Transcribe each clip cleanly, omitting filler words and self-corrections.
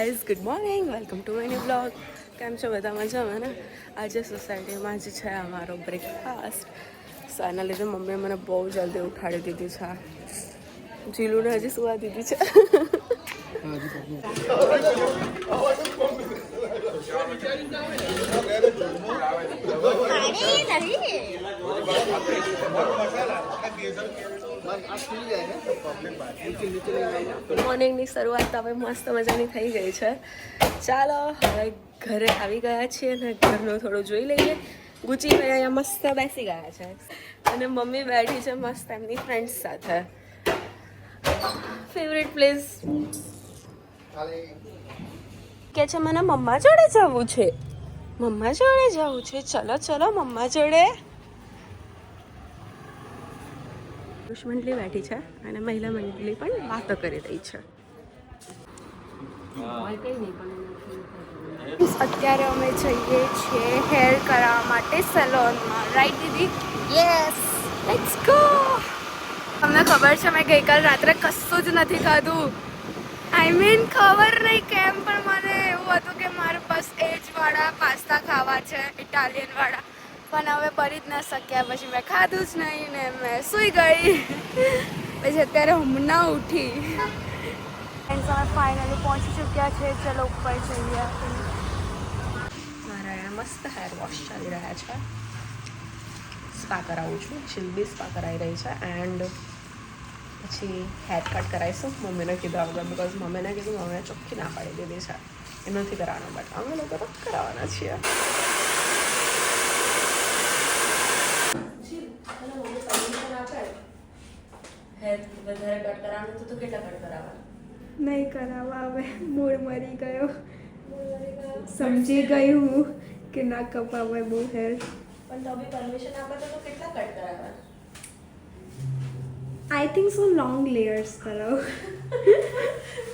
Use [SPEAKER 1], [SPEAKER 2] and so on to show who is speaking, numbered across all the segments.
[SPEAKER 1] Guys good morning, welcome to my new blog. કેમ છો બધા? મજામાં ને? આજે સોસાયટીમાં જ છે અમારો બ્રેકફાસ્ટ. સો એના લીધે મમ્મીએ મને બહુ જલ્દી ઉઠાડી દીધી છે. જીલુને હજી સુવા દીધી છે. મોર્નિંગની શરૂઆત હવે મસ્ત મજાની થઈ ગઈ છે. ચાલો હવે ઘરે આવી ગયા છીએ અને ઘરનું થોડું જોઈ લઈએ. ગુચી ભાઈ અહીંયા મસ્ત બેસી ગયા છે અને મમ્મી બેઠી છે મસ્ત એમની ફ્રેન્ડ્સ સાથે. ફેવરેટ પ્લેસ કે છે મને મમ્મા જોડે જવું છે. મમ્મા જોડે જવું છે. ચલો ચલો મમ્મા જોડે. પુરુષ મંડળી બેઠી છે અને મહિલા મંડળી પણ વાતો કરી રહી છે. અત્યારે અમે જઈએ છીએ હેર કરાવવા માટે સલોનમાં. રાઈટ દીદી? Yes, let's go. તમને ખબર છે મેં ગઈકાલ રાત્રે કશું જ નથી ખાધું. આઈ મીન ખબર નહીં કેમ પણ મને એવું હતું કે મારે બસ એ જ વાળા પાસ્તા ખાવા છે, ઇટાલિયન વાળા. પણ હવે કરી જ ન શક્યા, પછી મેં ખાધું જ નહીં ને મેં સૂઈ ગઈ. પછી અત્યારે હમણાં ઉઠી. ફ્રેન્ડ્સ અમે ફાઇનલી પહોંચી ચૂક્યા છે. ચલો ઉપર જઈએ. મારા મસ્ત હેર વોશ ચાલી રહ્યા છે. સ્પા કરાવું છું. શિલ્બી સ્પા કરાવી રહી છે એન્ડ પછી હેર કટ કરાવીશું. મમ્મીને કીધું આગળ બિકોઝ મમ્મીને કીધું, મમ્મીને ચોખ્ખી ના પાડી દીધી છે એ નથી કરાવવાનું, બટ અમે લોકો તો કરાવવાના છીએ. હેર વધારે કટ કરાવવાનું તો કેટલા કટ કરાવવા?
[SPEAKER 2] નહીં કરાવવા. હવે મૂળ મરી ગયો. સમજી ગઈ હું કે ના કપાવાય બહુ હેર.
[SPEAKER 1] પણ તો બી પરમિશન આપે તો કેટલા કટ કરાવવા?
[SPEAKER 2] I think so long layers કરાવ.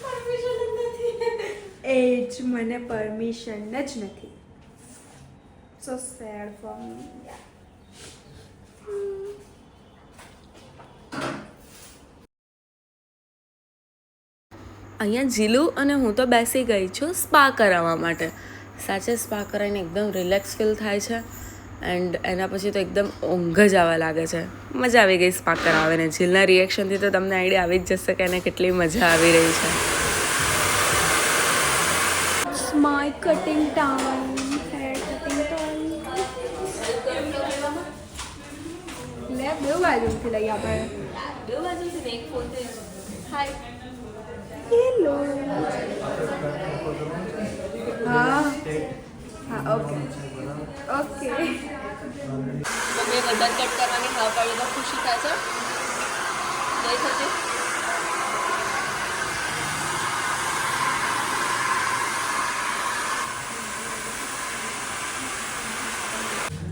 [SPEAKER 1] પરમિશન જ નથી.
[SPEAKER 2] એ જ મને પરમિશન જ નથી. સો સેડ ફોર મી.
[SPEAKER 1] અહીંયા જીલુ અને હું તો બેસી ગઈ છું સ્પા કરાવવા માટે. સાચે સ્પા કરાવીને એકદમ રિલેક્સ ફીલ થાય છે એન્ડ એના પછી તો એકદમ ઊંઘ જ આવવા લાગે છે. મજા આવી ગઈ સ્પા કરાવીને. જીલના રિએક્શનથી તો તમને આઈડિયા આવી જ જશે કે એને કેટલી મજા આવી રહી છે.
[SPEAKER 2] My cutting time. Hair cutting time. લે બે બાજુથી લઈ આપણે.
[SPEAKER 1] બે બાજુથી એક પોતે. હાય.
[SPEAKER 2] હેલો. હા હા ઓકે ઓકે.
[SPEAKER 1] મમ્મીએ બધા કટ કરવાની હા પાડી તો ખુશી થાય છે. જઈ શકે.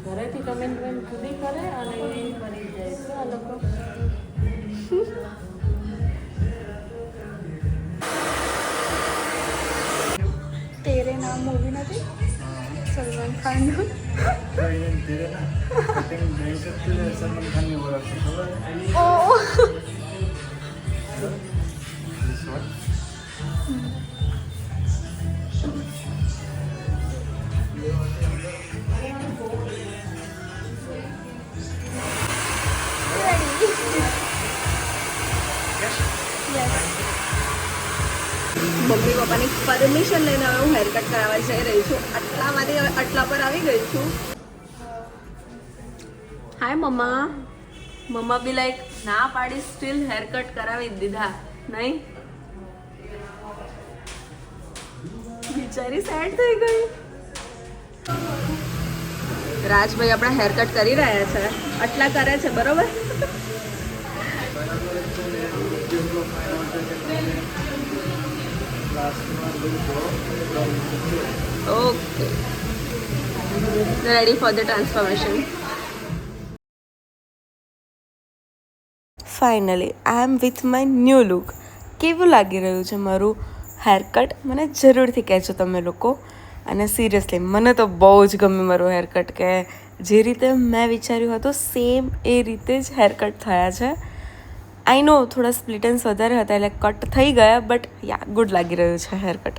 [SPEAKER 1] ઘરેથી કમેન્ટમેન્ટ ખુદી કરે અને એ કરી જાય છે આ લોકો.
[SPEAKER 2] તેરે નામ મૂવી નથી સલમાન ખાનનું? ઓ મમ્મી પપ્પાની પરમિશન લઈને હવે હું હેર કટ કરાવવા જઈ રહી છું. આટલામાંથી હવે આટલા પર આવી ગઈ છું.
[SPEAKER 1] હાય મમ્મા. મમ્મા બી લાઈક ના પાડી સ્ટીલ હેર કટ કરાવી દીધા નહીં? બિચારી સેડ થઈ ગઈ. રાજભાઈ આપણા હેર કટ કરી રહ્યા છે. આટલા કરે છે બરોબર? Okay, ready for the transformation. Finally I am with my new look. કેવું લાગી રહ્યું છે મારું હેર કટ? મને જરૂરથી કહેજો તમે લોકો. અને સિરિયસલી મને તો બહુ જ ગમ્યું મારું હેર કટ. કે જે રીતે મેં વિચાર્યું હતું સેમ એ રીતે જ હેર કટ થયા છે. આઈ નો થોડા સ્પ્લિટન્સ વધારે હતા એટલે કટ થઈ ગયા, બટ યા ગુડ લાગી રહ્યું છે હેર કટ.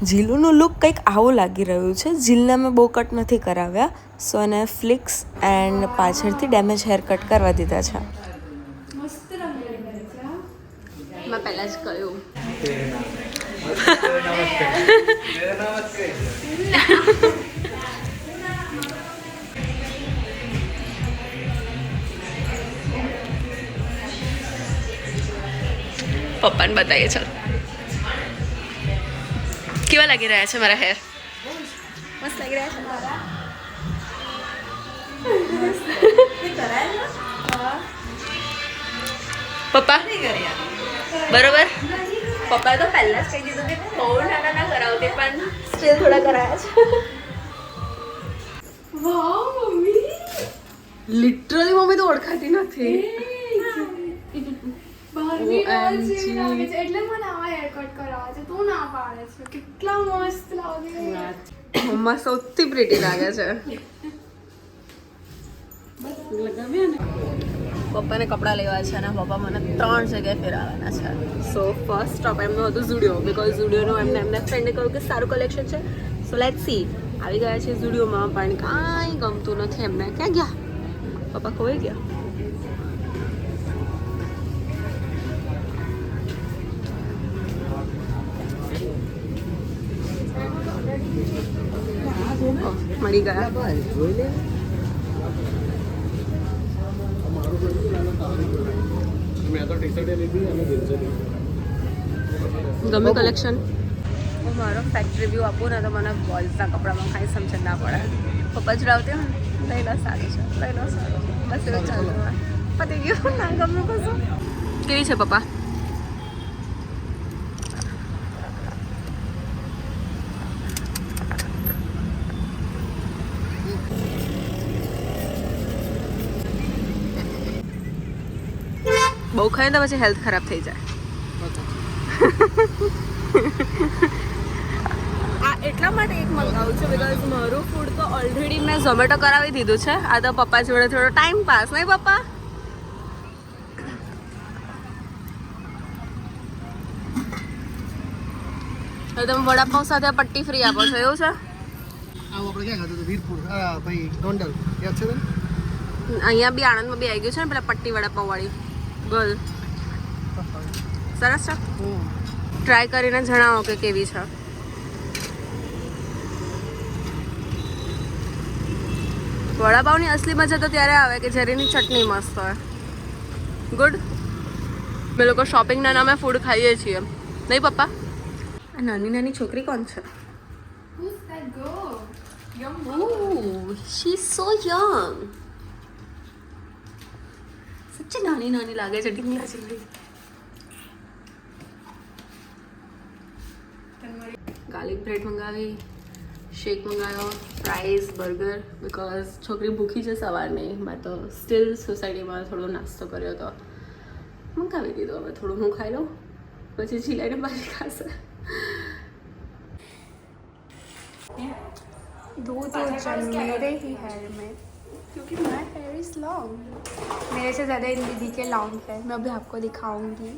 [SPEAKER 3] જીલુનું લુક કંઈક આવું લાગી રહ્યું છે. જીલને મેં બહુ કટ નથી કરાવ્યા, સો એને ફ્લિક્સ એન્ડ પાછળથી ડેમેજ હેર કટ કરવા દીધા છે.
[SPEAKER 1] મસ્ત રંગોળી કરે છે હા.
[SPEAKER 3] મેં પહેલાં જ કહ્યું. પપ્પાને બતાવીએ ચાલ કેવા લાગી રહ્યા છે મારા હેર.
[SPEAKER 1] મસ્ત લાગી રહ્યા છે તારા.
[SPEAKER 3] પપ્પા બરોબર. પપ્પાએ તો પહેલા જ કહી દીધું કે બહુ નાના ના કરાવતી, પણ સ્ટીલ થોડા કરાયા છે.
[SPEAKER 1] વાવ મમ્મી.
[SPEAKER 3] લિટરલી મમ્મી તો ઓળખાતી નથી.
[SPEAKER 1] બાર્બી ડોલ જેવી લાગે છે એટલે મને આવા હેર કટ કરાવવા છે. તું ના પાડે છે. કેટલા મસ્ત લાગે.
[SPEAKER 3] મમ્મા સૌથી પ્રીટી લાગે છે. પપ્પાને કપડાં લેવા છે અને પપ્પા મને 3 જગ્યાએ ફેરવવાના છે. સો ફર્સ્ટ સ્ટોપ એમનો હતું ઝુડિયો, બિકોઝ ઝુડિયોનું એમને ફ્રેન્ડે કહ્યું કે સારું કલેક્શન છે. So let's see. આવી ગયા છે ઝુડિયોમાં, પણ કાંઈ ગમતું નથી એમને. ક્યાં ગયા પપ્પા? ખોઈ ગયા. મળી ગયા. ગમે કલેક્શન? હું મારો ફેક્ટ રિવ્યૂ આપું ને તો મને બોલ્સના કપડામાં કાંઈ સમજ ના પડે. પપ્પા જ રાવતી હોય ને લઈ લો સારું છે, લઈ લો સારું છે, બસ એવું ચાલુ હોય. પતી ગયું ના ગમનું કશું. કેવી છે પપ્પા? બહુ ખાય તો પછી હેલ્થ ખરાબ થઈ જાય. આ એટલા માટે એક મંગાવું છું બિકોઝ મારું ફૂડ તો ઓલરેડી મેં ઝોમેટો કરાવી દીધું છે. આ તો પપ્પા જોડે થોડો ટાઈમ પાસ, નહીં પપ્પા? હવે તમે વડાપાઉં સાથે પટ્ટી ફ્રી આપો છો, એવું છે?
[SPEAKER 4] આપણે ક્યાં ખાધું હતું? વીરપુર. ભાઈ ગોંડલ યાદ છે તને?
[SPEAKER 3] અહીંયા બી આણંદમાં બી આવી ગયું છે ને પેલા પટ્ટી વડાપાઉં વાળી ગર્લ. સરસ છે. ટ્રાય કરીને જણાવો કે કેવી છે. વડાપાઉંની અસલી મજા તો ત્યારે આવે કે જ્યારે એની ચટણી મસ્ત હોય. ગુડ. અમે લોકો શોપિંગના નામે ફૂડ ખાઈએ છીએ, નહીં પપ્પા? આ નાની નાની છોકરી કોણ છે?
[SPEAKER 1] Who's that girl? Young
[SPEAKER 3] Oh, she's so young. સચ્ચી નાની નાની લાગે છે, ઢીંગલા જેવી. ગાર્લિક બ્રેડ મંગાવી, શેક મંગાવ્યો, ફ્રાઈઝ, બર્ગર, બિકોઝ છોકરી ભૂખી છે સવારની. મેં તો સ્ટીલ સોસાયટીમાં થોડો નાસ્તો કર્યો હતો, મંગાવી દીધો. હવે થોડું હું ખાઈ લઉં, પછી છીલાઈને પાછી ખાશે.
[SPEAKER 1] दो चल मेरे ही हेयर में, क्योंकि मेरा हेयर इज लॉन्ग. मेरे से ज़्यादा इन दीदी के लॉन्ग है. मैं अभी आपको दिखाऊंगी.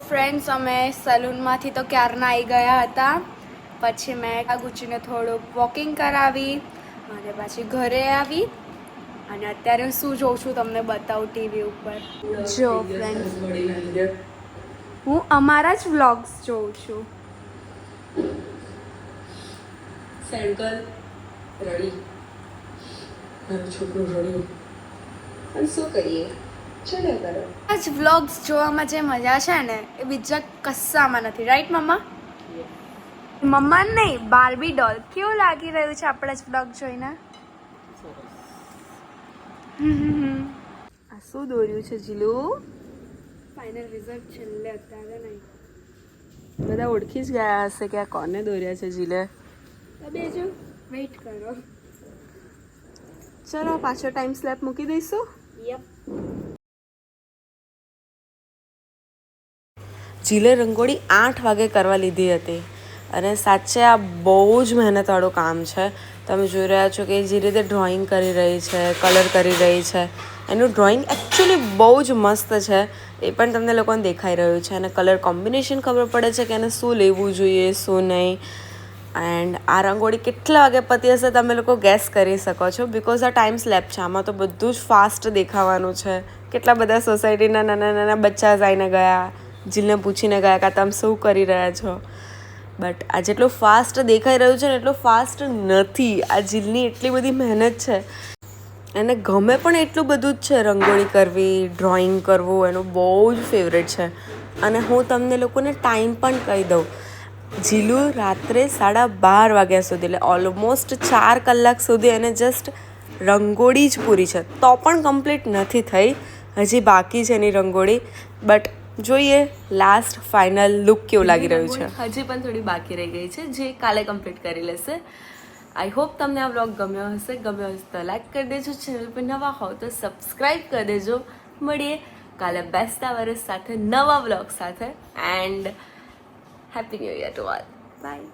[SPEAKER 1] ફ્રેન્ડ્સ, અમે સલૂનમાંથી તો ક્યારના આવી ગયા હતા. પછી મેં ગુચીને થોડુંક વોકિંગ કરાવી અને પછી ઘરે આવી. અને અત્યારે શું જોઉં છું તમને બતાવું ટીવી ઉપર. જો ફ્રેન્ડ્સ, હું અમારા જ વ્લોગ્સ જોઉં છું.
[SPEAKER 3] સેન્ડગર્લ રડી, મારું છોકરું રડ્યું, અને શું કરીએ, ચાલ્યા કરો.
[SPEAKER 1] આ જ વ્લોગ્સ જોવામાં જે મજા છે ને એ બીજા કશામાં નથી. રાઈટ મમ્મા? મમ્મા નહીં, બાર્બી ડોલ. કેવું લાગી રહ્યું છે આપણા જ વ્લોગ જોઈને?
[SPEAKER 3] આ શું દોર્યું છે જીલુ?
[SPEAKER 1] ફાઇનલ રિઝલ્ટ છેલ્લે અત્યારે નહીં.
[SPEAKER 3] બધા ઓળખી જ ગયા હશે કે આ કોને દોર્યા છે જીલે.
[SPEAKER 1] તમે જો વેઇટ કરો.
[SPEAKER 3] ચલો પાછો ટાઈમ સ્લેપ મૂકી દઈશું.
[SPEAKER 1] યપ.
[SPEAKER 3] જીલે રંગોળી 8 વાગે કરવા લીધી હતી, અને સાચે આ બહુ જ મહેનતવાળું કામ છે. તમે જોઈ રહ્યા છો કે જે રીતે ડ્રોઈંગ કરી રહી છે, કલર કરી રહી છે, એનું ડ્રોઈંગ એકચ્યુઅલી બહુ જ મસ્ત છે. એ પણ તમને લોકોને દેખાઈ રહ્યું છે. અને કલર કોમ્બિનેશન ખબર પડે છે કે એને શું લેવું જોઈએ, શું નહીં. એન્ડ આ રંગોળી કેટલા વાગે પતી હશે તમે લોકો ગેસ કરી શકો છો, બિકોઝ આ ટાઈમ સ્લેપ છે. આમાં તો બધું જ ફાસ્ટ દેખાવાનું છે. કેટલા બધા સોસાયટીના નાના નાના બચ્ચા આવીને ગયા, જીલને પૂછીને ગયા કે તમે શું કરી રહ્યા છો. બટ આ જેટલું ફાસ્ટ દેખાઈ રહ્યું છે ને એટલું ફાસ્ટ નથી. આ જીલની એટલી બધી મહેનત છે, એને ગમે પણ એટલું બધું જ છે. રંગોળી કરવી, ડ્રોઈંગ કરવું એનું બહુ જ ફેવરેટ છે. અને હું તમને લોકોને ટાઈમ પણ કહી દઉં, જીલુ રાત્રે 12:30 વાગ્યા સુધી, એટલે ઓલમોસ્ટ 4 કલાક સુધી એને જસ્ટ રંગોળી જ પૂરી છે. તો પણ કમ્પ્લીટ નથી થઈ, હજી બાકી છે એની રંગોળી. બટ જોઈએ લાસ્ટ ફાઇનલ લુક કેવું લાગી રહ્યું છે. હજી પણ થોડી બાકી રહી ગઈ છે, જે કાલે કમ્પ્લીટ કરી લેશે. આઈ હોપ તમને આ વ્લોગ ગમ્યો હશે. ગમ્યો હશે તો લાઈક કરી દેજો. ચેનલ પર નવા હોવ તો સબસ્ક્રાઈબ કરી દેજો. મળીએ કાલે બેસતા વર્ષ સાથે નવા વ્લોગ સાથે. And happy new year to all. By.